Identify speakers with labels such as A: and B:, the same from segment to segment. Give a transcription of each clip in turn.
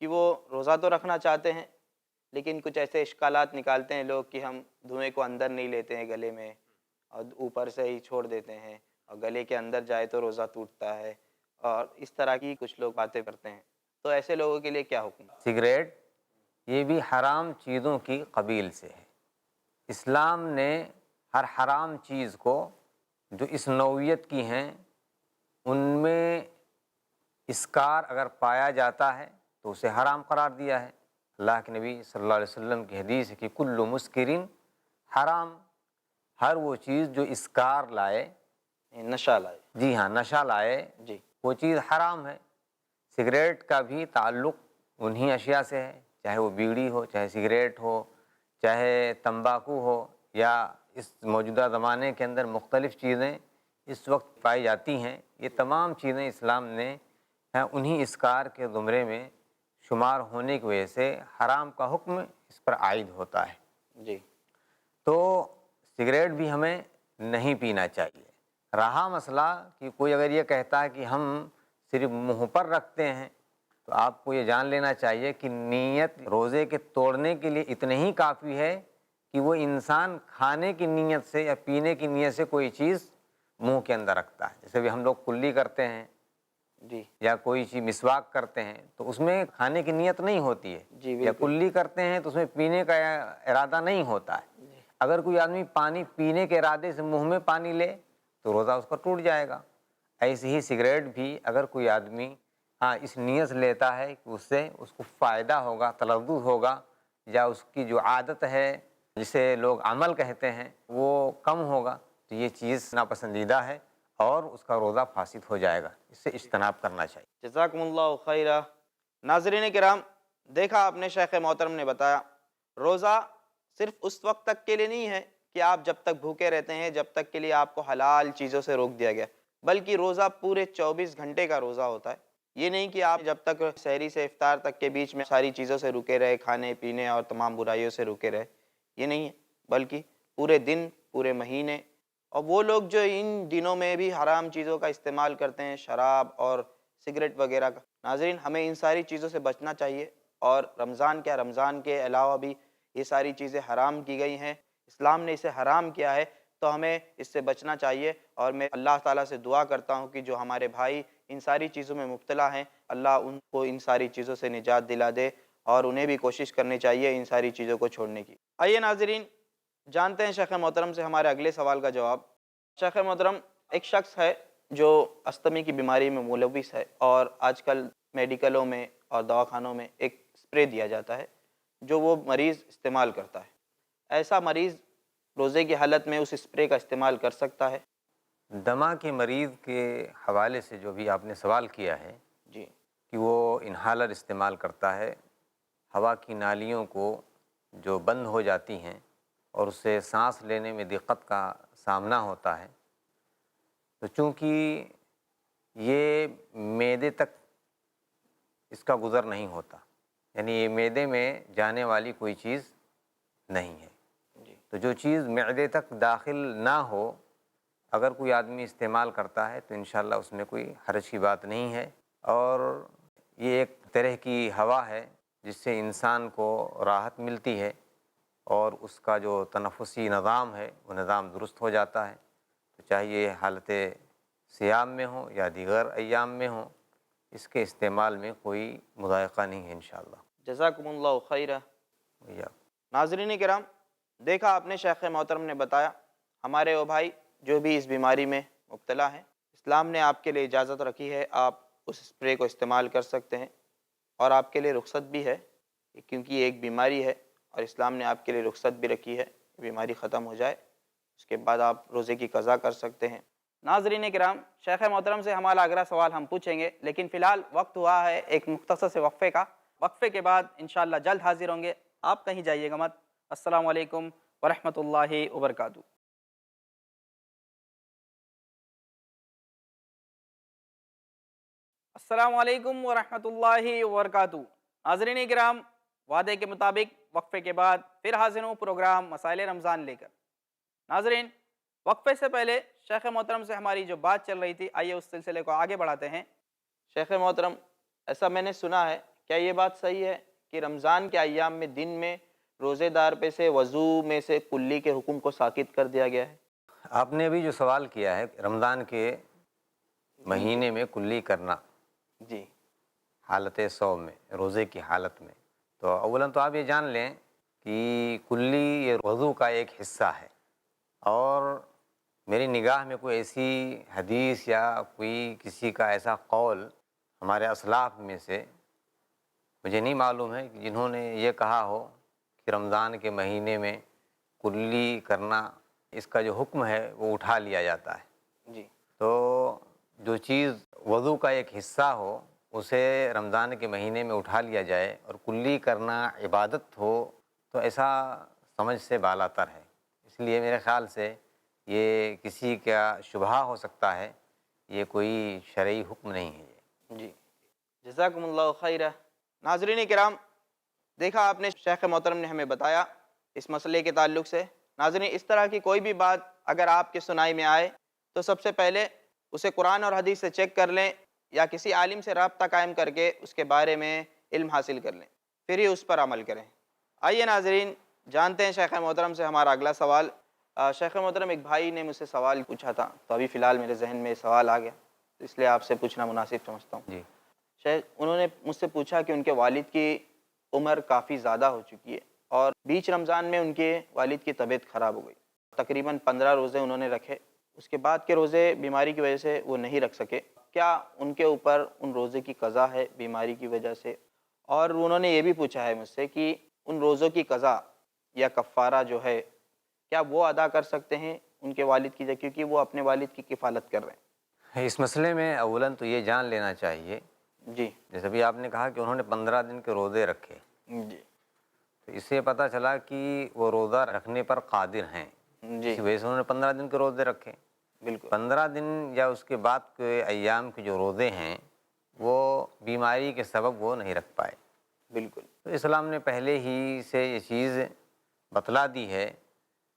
A: کہ وہ روزہ تو رکھنا چاہتے ہیں لیکن کچھ ایسے اشکالات نکالتے ہیں لوگ کہ ہم دھوئیں کو اندر نہیں لیتے ہیں گلے میں اور اوپر سے ہی چھوڑ دیتے ہیں، اور گلے کے اندر جائے تو روزہ ٹوٹتا ہے، اور اس طرح کی کچھ لوگ باتیں کرتے ہیں، تو ایسے لوگوں کے لیے کیا حکم؟
B: سگریٹ یہ بھی حرام چیزوں کی قبیل سے ہے۔ اسلام نے ہر حرام چیز کو جو اس نوعیت کی ہیں ان میں اسکار اگر پایا جاتا ہے تو اسے حرام قرار دیا ہے۔ اللہ کے نبی صلی اللہ علیہ وسلم کی حدیث ہے کہ کل مسکرین حرام، ہر وہ چیز جو اسکار لائے،
A: نشہ لائے۔
B: جی ہاں، نشہ لائے،
A: جی
B: وہ چیز حرام ہے۔ سگریٹ کا بھی تعلق انہی اشیاء سے ہے، چاہے وہ بیڑی ہو، چاہے سگریٹ ہو، چاہے تمباکو ہو، یا اس موجودہ زمانے کے اندر مختلف چیزیں اس وقت پائی جاتی ہیں، یہ تمام چیزیں اسلام نے انہی اسکار کے زمرے میں شمار ہونے کی وجہ سے حرام کا حکم اس پر عائد ہوتا ہے۔
A: جی
B: تو سگریٹ بھی ہمیں نہیں پینا چاہیے۔ رہا مسئلہ کہ کوئی اگر یہ کہتا ہے کہ ہم صرف منہ پر رکھتے ہیں، تو آپ کو یہ جان لینا چاہیے کہ نیت روزے کے توڑنے کے لیے اتنے ہی کافی ہے کہ وہ انسان کھانے کی نیت سے یا پینے کی نیت سے کوئی چیز منہ کے اندر رکھتا ہے۔ جیسے بھی ہم لوگ کلی کرتے ہیں
A: جی
B: یا کوئی چیز مسواک کرتے ہیں تو اس میں کھانے کی نیت نہیں ہوتی ہے،
A: جی
B: یا
A: بالکل۔
B: کلی کرتے ہیں تو اس میں پینے کا ارادہ نہیں ہوتا ہے۔ اگر کوئی آدمی پانی پینے کے ارادے سے منہ میں پانی لے تو روزہ اس کا ٹوٹ جائے گا۔ ایسے ہی سگریٹ بھی اگر کوئی آدمی اس نیت لیتا ہے کہ اس سے اس کو فائدہ ہوگا، تلذذ ہوگا، یا اس کی جو عادت ہے جسے لوگ عمل کہتے ہیں وہ کم ہوگا، تو یہ چیز ناپسندیدہ ہے اور اس کا روزہ فاسد ہو جائے گا۔ اس سے اجتناب کرنا چاہیے۔
A: جزاکم اللہ خیرہ۔ ناظرین کرام، دیکھا آپ نے شیخ محترم نے بتایا روزہ صرف اس وقت تک کے لیے نہیں ہے کہ آپ جب تک بھوکے رہتے ہیں جب تک کے لیے آپ کو حلال چیزوں سے روک دیا گیا، بلکہ روزہ پورے 24 گھنٹے کا روزہ ہوتا ہے۔ یہ نہیں کہ آپ جب تک سحری سے افطار تک کے بیچ میں ساری چیزوں سے رکے رہے، کھانے پینے اور تمام برائیوں سے رکے رہے، یہ نہیں ہے، بلکہ پورے دن، پورے مہینے۔ اور وہ لوگ جو ان دنوں میں بھی حرام چیزوں کا استعمال کرتے ہیں، شراب اور سگریٹ وغیرہ کا، ناظرین ہمیں ان ساری چیزوں سے بچنا چاہیے۔ اور رمضان کیا، رمضان کے علاوہ بھی یہ ساری چیزیں حرام کی گئی ہیں، اسلام نے اسے حرام کیا ہے، تو ہمیں اس سے بچنا چاہیے۔ اور میں اللہ تعالیٰ سے دعا کرتا ہوں کہ جو ہمارے بھائی ان ساری چیزوں میں مبتلا ہیں، اللہ ان کو ان ساری چیزوں سے نجات دلا دے، اور انہیں بھی کوشش کرنی چاہیے ان ساری چیزوں کو چھوڑنے کی۔ آئیے ناظرین جانتے ہیں شیخ محترم سے ہمارے اگلے سوال کا جواب۔ شیخ محترم، ایک شخص ہے جو استمی کی بیماری میں ملوث ہے، اور آج کل میڈیکلوں میں اور دواخانوں میں ایک اسپرے دیا جاتا ہے جو وہ مریض استعمال کرتا ہے۔ ایسا مریض روزے کی حالت میں اس اسپرے کا استعمال کر سکتا ہے؟
B: دمہ کے مریض کے حوالے سے جو بھی آپ نے سوال کیا ہے
A: جی
B: کہ وہ انہالر استعمال کرتا ہے، ہوا کی نالیوں کو جو بند ہو جاتی ہیں اور اس سے سانس لینے میں دقت کا سامنا ہوتا ہے، تو چونکہ یہ معدے تک اس کا گزر نہیں ہوتا، یعنی یہ معدے میں جانے والی کوئی چیز نہیں ہے،
A: جی
B: تو جو چیز معدے تک داخل نہ ہو اگر کوئی آدمی استعمال کرتا ہے تو انشاءاللہ اس میں کوئی حرج کی بات نہیں ہے۔ اور یہ ایک طرح کی ہوا ہے جس سے انسان کو راحت ملتی ہے اور اس کا جو تنفسی نظام ہے وہ نظام درست ہو جاتا ہے، تو چاہے یہ حالت صیام میں ہوں یا دیگر ایام میں ہوں، اس کے استعمال میں کوئی مضائقہ نہیں ہے انشاءاللہ۔
A: جزاکم اللہ خیرہ۔
B: یا
A: ناظرین کرام، دیکھا آپ نے شیخ محترم نے بتایا ہمارے وہ بھائی جو بھی اس بیماری میں مبتلا ہیں، اسلام نے آپ کے لیے اجازت رکھی ہے، آپ اس اسپرے کو استعمال کر سکتے ہیں، اور آپ کے لیے رخصت بھی ہے کیونکہ یہ ایک بیماری ہے، اور اسلام نے آپ کے لیے رخصت بھی رکھی ہے، بیماری ختم ہو جائے اس کے بعد آپ روزے کی قضا کر سکتے ہیں۔ ناظرین کرام، شیخ محترم سے ہمارا اگلا سوال ہم پوچھیں گے، لیکن فی الحال وقت ہوا ہے ایک مختصر سے وقفے کا۔ وقفے کے بعد انشاءاللہ جلد حاضر ہوں گے، آپ کہیں جائیے گا مت۔ السلام علیکم ورحمۃ اللہ وبرکاتہ۔ السلام علیکم ورحمۃ اللہ وبرکاتہ۔ ناظرین کرام، وعدے کے مطابق وقفے کے بعد پھر حاضر ہوں پروگرام مسائل رمضان لے کر۔ ناظرین، وقفے سے پہلے شیخ محترم سے ہماری جو بات چل رہی تھی، آئیے اس سلسلے کو آگے بڑھاتے ہیں۔ شیخ محترم، ایسا میں نے سنا ہے کیا یہ بات صحیح ہے کہ رمضان کے ایام میں دن میں روزے دار پہ سے وضو میں سے کلی کے حکم کو ساقط کر دیا گیا ہے؟
B: آپ نے ابھی جو سوال کیا ہے رمضان کے مہینے میں کلی کرنا
A: جی
B: حالت صوم میں، روزے کی حالت میں، تو اولاً تو آپ یہ جان لیں کہ کلی یہ وضو کا ایک حصہ ہے، اور میری نگاہ میں کوئی ایسی حدیث یا کوئی کسی کا ایسا قول ہمارے اسلاف میں سے مجھے نہیں معلوم ہے کہ جنہوں نے یہ کہا ہو کہ رمضان کے مہینے میں کلی کرنا اس کا جو حکم ہے وہ اٹھا لیا جاتا ہے۔
A: جی
B: تو جو چیز وضو کا ایک حصہ ہو اسے رمضان کے مہینے میں اٹھا لیا جائے اور کلی کرنا عبادت ہو تو ایسا سمجھ سے بالاتر ہے، اس لیے میرے خیال سے یہ کسی کا شبہ ہو سکتا ہے، یہ کوئی شرعی حکم نہیں ہے یہ۔
A: جی جزاکم اللہ خیرہ۔ ناظرین کرام، دیکھا آپ نے شیخ محترم نے ہمیں بتایا اس مسئلے کے تعلق سے۔ ناظرین، اس طرح کی کوئی بھی بات اگر آپ کے سنائی میں آئے تو سب سے پہلے اسے قرآن اور حدیث سے چیک کر لیں، یا کسی عالم سے رابطہ قائم کر کے اس کے بارے میں علم حاصل کر لیں، پھر ہی اس پر عمل کریں۔ آئیے ناظرین، جانتے ہیں شیخ محترم سے ہمارا اگلا سوال۔ شیخ محترم، ایک بھائی نے مجھ سے سوال پوچھا تھا، تو ابھی فی الحال میرے ذہن میں یہ سوال آ گیا، تو اس لیے آپ سے پوچھنا مناسب سمجھتا ہوں۔
B: جی
A: شیخ، انہوں نے مجھ سے پوچھا کہ ان کے والد کی عمر کافی زیادہ ہو چکی ہے، اور بیچ رمضان میں ان کے والد کی طبیعت خراب ہو گئی، تقریباً 15 روزے انہوں نے رکھے، اس کے بعد کے روزے بیماری کی وجہ سے وہ نہیں رکھ سکے۔ کیا ان کے اوپر ان روزے کی قضا ہے بیماری کی وجہ سے؟ اور انہوں نے یہ بھی پوچھا ہے مجھ سے کہ ان روزوں کی قضا یا کفارہ جو ہے کیا وہ ادا کر سکتے ہیں ان کے والد کی جگہ، کیونکہ وہ اپنے والد کی کفالت کر رہے ہیں۔
B: اس مسئلے میں اولاً تو یہ جان لینا چاہیے،
A: جی
B: جیسے بھی آپ نے کہا کہ انہوں نے 15 دن کے روزے رکھے،
A: جی
B: تو اس سے پتہ چلا کہ وہ روزہ رکھنے پر قادر ہیں،
A: جی
B: اسی وجہ سے انہوں نے 15 دن کے روزے رکھے۔
A: بالکل
B: 15 دن یا اس کے بعد کے ایام کے جو روزے ہیں وہ بیماری کے سبب وہ نہیں رکھ پائے،
A: بالکل
B: تو اسلام نے پہلے ہی سے یہ چیز بتلا دی ہے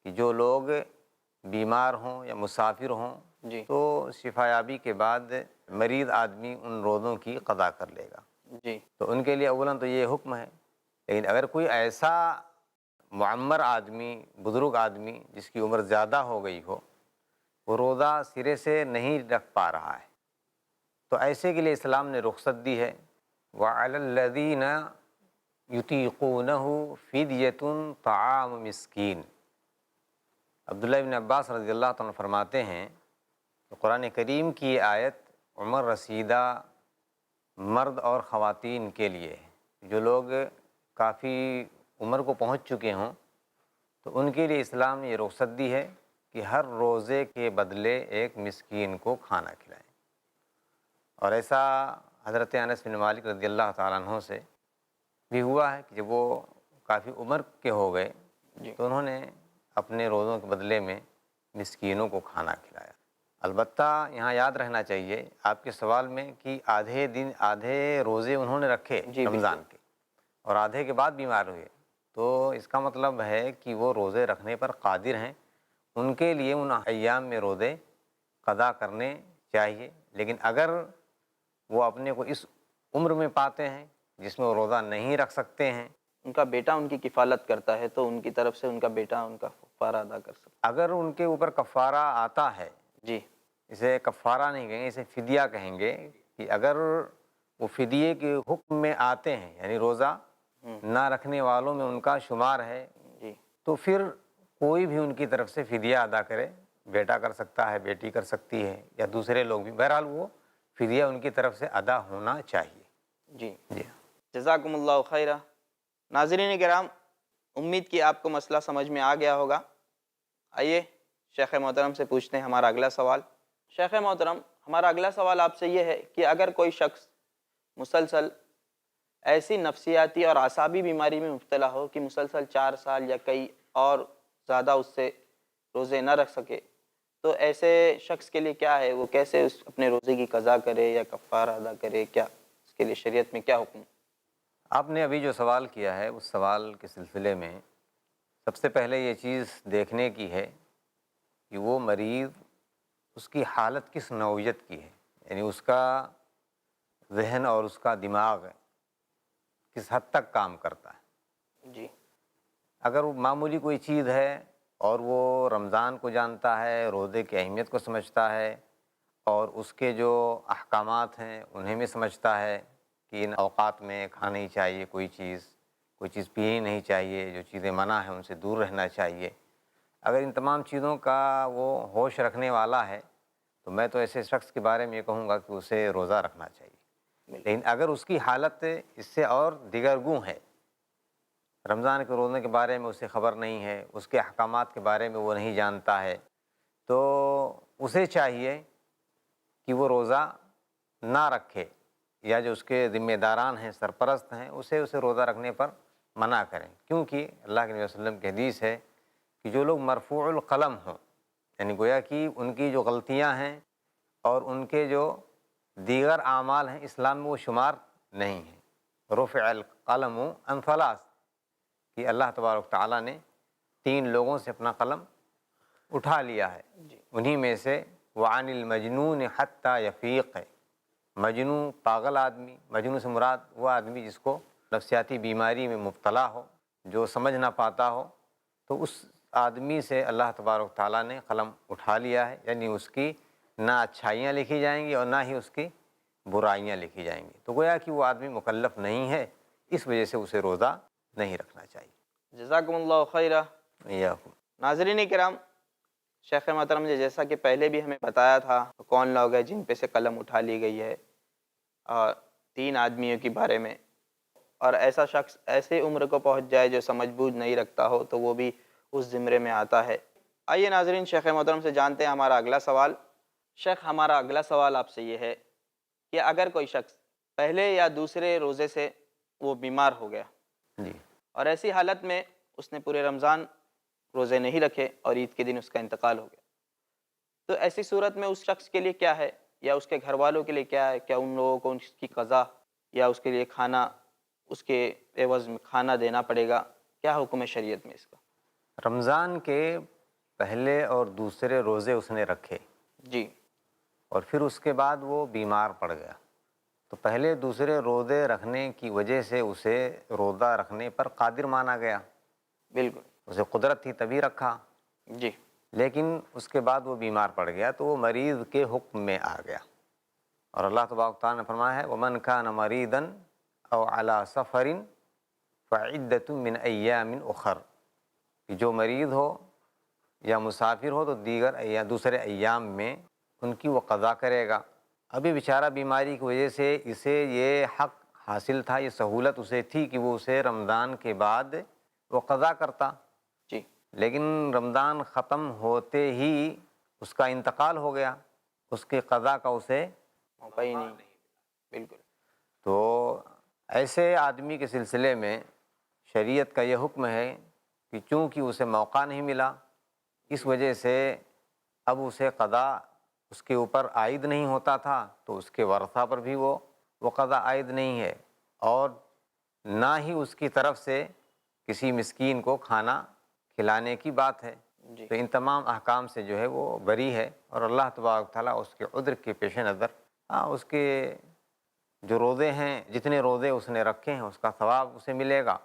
B: کہ جو لوگ بیمار ہوں یا مسافر ہوں
A: جی
B: تو شفا یابی کے بعد مریض آدمی ان روزوں کی قضا کر لے گا،
A: جی
B: تو ان کے لیے اولاً تو یہ حکم ہے۔ لیکن اگر کوئی ایسا معمر آدمی، بزرگ آدمی جس کی عمر زیادہ ہو گئی ہو، وہ روزہ سرے سے نہیں رکھ پا رہا ہے، تو ایسے کے لیے اسلام نے رخصت دی ہے۔ وَعَلَى الَّذِينَ يُطِيقُونَهُ فِدْيَةٌ طَعَامُ مِسْكِينٍ۔ عبداللہ بن عباس رضی اللہ عنہ فرماتے ہیں کہ قرآن کریم کی یہ آیت عمر رسیدہ مرد اور خواتین کے لیے ہے، جو لوگ کافی عمر کو پہنچ چکے ہوں تو ان کے لیے اسلام نے یہ رخصت دی ہے کہ ہر روزے کے بدلے ایک مسکین کو کھانا کھلائیں، اور ایسا حضرت انس بن مالک رضی اللہ تعالیٰ عنہ سے بھی ہوا ہے کہ جب وہ کافی عمر کے ہو گئے
A: جی
B: تو انہوں نے اپنے روزوں کے بدلے میں مسکینوں کو کھانا کھلایا۔ البتہ یہاں یاد رہنا چاہیے آپ کے سوال میں کہ آدھے روزے انہوں نے رکھے
A: جی
B: رمضان کے اور آدھے کے بعد بیمار ہوئے، تو اس کا مطلب ہے کہ وہ روزے رکھنے پر قادر ہیں، ان کے لیے ان ایام میں روزے قضا کرنے چاہیے۔ لیکن اگر وہ اپنے کو اس عمر میں پاتے ہیں جس میں وہ روزہ نہیں رکھ سکتے ہیں،
A: ان کا بیٹا ان کی کفالت کرتا ہے تو ان کی طرف سے ان کا بیٹا ان کا کفارہ ادا کر سکتا
B: اگر ان کے اوپر کفارہ آتا ہے،
A: ہے۔ جی
B: اسے کفارہ نہیں کہیں گے، اسے فدیہ کہیں گے، کہ اگر وہ فدیے کے حکم میں آتے ہیں یعنی روزہ نہ رکھنے والوں میں ان کا شمار ہے،
A: جی
B: تو پھر کوئی بھی ان کی طرف سے فدیہ ادا کرے، بیٹا کر سکتا ہے، بیٹی کر سکتی ہے، یا دوسرے لوگ بھی، بہرحال وہ فدیہ ان کی طرف سے ادا ہونا چاہیے۔
A: جی
B: جی
A: جزاکم اللہ خیرہ۔ ناظرین کرام، امید کی آپ کو مسئلہ سمجھ میں آ گیا ہوگا۔ آئیے شیخ محترم سے پوچھتے ہیں ہمارا اگلا سوال۔ شیخ محترم، ہمارا اگلا سوال آپ سے یہ ہے کہ اگر کوئی شخص مسلسل ایسی نفسیاتی اور اعصابی بیماری میں مبتلا ہو کہ مسلسل 4 سال یا کئی اور زیادہ اس سے روزے نہ رکھ سکے، تو ایسے شخص کے لیے کیا ہے، وہ کیسے اپنے روزے کی قضا کرے یا کفارہ ادا کرے، کیا اس کے لیے شریعت میں کیا حکم؟
B: آپ نے ابھی جو سوال کیا ہے اس سوال کے سلسلے میں سب سے پہلے یہ چیز دیکھنے کی ہے کہ وہ مریض اس کی حالت کس نوعیت کی ہے، یعنی اس کا ذہن اور اس کا دماغ کس حد تک کام کرتا ہے۔
A: جی
B: اگر وہ معمولی کوئی چیز ہے اور وہ رمضان کو جانتا ہے، روزے کی اہمیت کو سمجھتا ہے اور اس کے جو احکامات ہیں انہیں بھی سمجھتا ہے کہ ان اوقات میں کھانا نہیں چاہیے کوئی چیز پینی نہیں چاہیے، جو چیزیں منع ہیں ان سے دور رہنا چاہیے، اگر ان تمام چیزوں کا وہ ہوش رکھنے والا ہے تو میں تو ایسے شخص کے بارے میں یہ کہوں گا کہ اسے روزہ رکھنا چاہیے۔ لیکن اگر اس کی حالت اس سے اور دیگر گوں ہے، رمضان کے روزے کے بارے میں اسے خبر نہیں ہے، اس کے احکامات کے بارے میں وہ نہیں جانتا ہے، تو اسے چاہیے کہ وہ روزہ نہ رکھے، یا جو اس کے ذمہ داران ہیں، سرپرست ہیں، اسے روزہ رکھنے پر منع کریں، کیونکہ اللہ کے نبی صلی اللہ علیہ وسلم کی حدیث ہے کہ جو لوگ مرفوع القلم ہوں، یعنی گویا کہ ان کی جو غلطیاں ہیں اور ان کے جو دیگر اعمال ہیں اسلام میں وہ شمار نہیں ہیں، رفع القلم عن ثلاث، کہ اللہ تبارک تعالیٰ نے 3 لوگوں سے اپنا قلم اٹھا لیا ہے، انہی میں سے وعن المجنون حتی یفیق ہے، مجنون پاگل آدمی، مجنون سے مراد وہ آدمی جس کو نفسیاتی بیماری میں مبتلا ہو، جو سمجھ نہ پاتا ہو، تو اس آدمی سے اللہ تبارک تعالیٰ نے قلم اٹھا لیا ہے، یعنی اس کی نہ اچھائیاں لکھی جائیں گی اور نہ ہی اس کی برائیاں لکھی جائیں گی، تو گویا کہ وہ آدمی مکلف نہیں ہے، اس وجہ سے اسے روزہ نہیں رکھنا چاہیے۔
A: جزاکم اللہ خیرہ۔
B: ایاکم۔
A: ناظرین کرام، شیخ محترم نے جیسا کہ پہلے بھی ہمیں بتایا تھا کون لوگ ہیں جن پہ سے قلم اٹھا لی گئی ہے، 3 آدمیوں کے بارے میں، اور ایسا شخص ایسے عمر کو پہنچ جائے جو سمجھ بوجھ نہیں رکھتا ہو تو وہ بھی اس زمرے میں آتا ہے۔ آئیے ناظرین شیخ محترم سے جانتے ہیں ہمارا اگلا سوال۔ شیخ، ہمارا اگلا سوال آپ سے یہ ہے کہ اگر کوئی شخص پہلے یا دوسرے روزے سے وہ بیمار ہو گیا
B: جی۔
A: اور ایسی حالت میں اس نے پورے رمضان روزے نہیں رکھے اور عید کے دن اس کا انتقال ہو گیا، تو ایسی صورت میں اس شخص کے لیے کیا ہے، یا اس کے گھر والوں کے لیے کیا ہے؟ کیا ان لوگوں کو اس کی قضا یا اس کے لیے کھانا، اس کے عوض میں کھانا دینا پڑے گا؟ کیا حکم ہے شریعت میں اس کا؟
B: رمضان کے پہلے اور دوسرے روزے اس نے رکھے
A: جی
B: اور پھر اس کے بعد وہ بیمار پڑ گیا، تو پہلے دوسرے روزے رکھنے کی وجہ سے اسے روزہ رکھنے پر قادر مانا گیا،
A: بالکل،
B: اسے قدرت تھی تبھی رکھا،
A: جی
B: لیکن اس کے بعد وہ بیمار پڑ گیا تو وہ مریض کے حکم میں آ گیا، اور اللہ تبارک تعالیٰ نے فرمایا ہے وَمَنْ كَانَ مَرِيضًا أَوْ عَلَى سَفَرٍ فَعِدَّةٌ مِّنْ أَيَّامٍ أُخَرَ، کہ جو مریض ہو یا مسافر ہو تو دوسرے ایام میں ان کی وہ قضا کرے گا۔ ابھی بیچارہ بیماری کی وجہ سے اسے یہ حق حاصل تھا، یہ سہولت اسے تھی کہ وہ اسے رمضان کے بعد وہ قضا کرتا،
A: جی
B: لیکن رمضان ختم ہوتے ہی اس کا انتقال ہو گیا، اس کے قضا کا اسے
A: موقع ہی نہیں، بالکل،
B: تو ایسے آدمی کے سلسلے میں شریعت کا یہ حکم ہے کہ چونکہ اسے موقع نہیں ملا، اس وجہ سے اب اسے قضا اس کے اوپر عائد نہیں ہوتا تھا، تو اس کے ورثہ پر بھی وہ قضا عائد نہیں ہے، اور نہ ہی اس کی طرف سے کسی مسکین کو کھانا کھلانے کی بات ہے،
A: جی
B: تو ان تمام احکام سے جو ہے وہ بری ہے، اور اللہ تبارک تعالیٰ اس کے عذر کے پیش نظر اس کے جو روزے ہیں، جتنے روزے اس نے رکھے ہیں اس کا ثواب اسے ملے گا،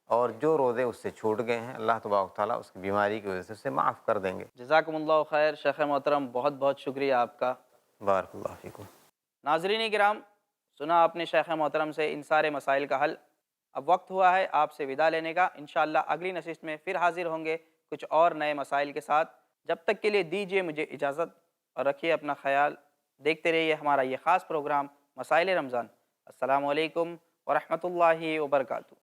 B: اور جو روزے اس سے چھوٹ گئے ہیں اللہ تبارک تعالیٰ اس کی بیماری کی وجہ سے اسے معاف کر دیں گے۔
A: جزاکم اللہ خیر۔ شیخ محترم بہت بہت شکریہ آپ کا۔
B: بارک اللہ فیکم۔
A: ناظرین کرام، سنا آپ نے شیخ محترم سے ان سارے مسائل کا حل۔ اب وقت ہوا ہے آپ سے وداع لینے کا، انشاءاللہ اگلی نشست میں پھر حاضر ہوں گے کچھ اور نئے مسائل کے ساتھ۔ جب تک کے لیے دیجیے مجھے اجازت، اور رکھیے اپنا خیال، دیکھتے رہیے ہمارا یہ خاص پروگرام مسائل رمضان۔ السلام علیکم ورحمۃ اللہ وبرکاتہ۔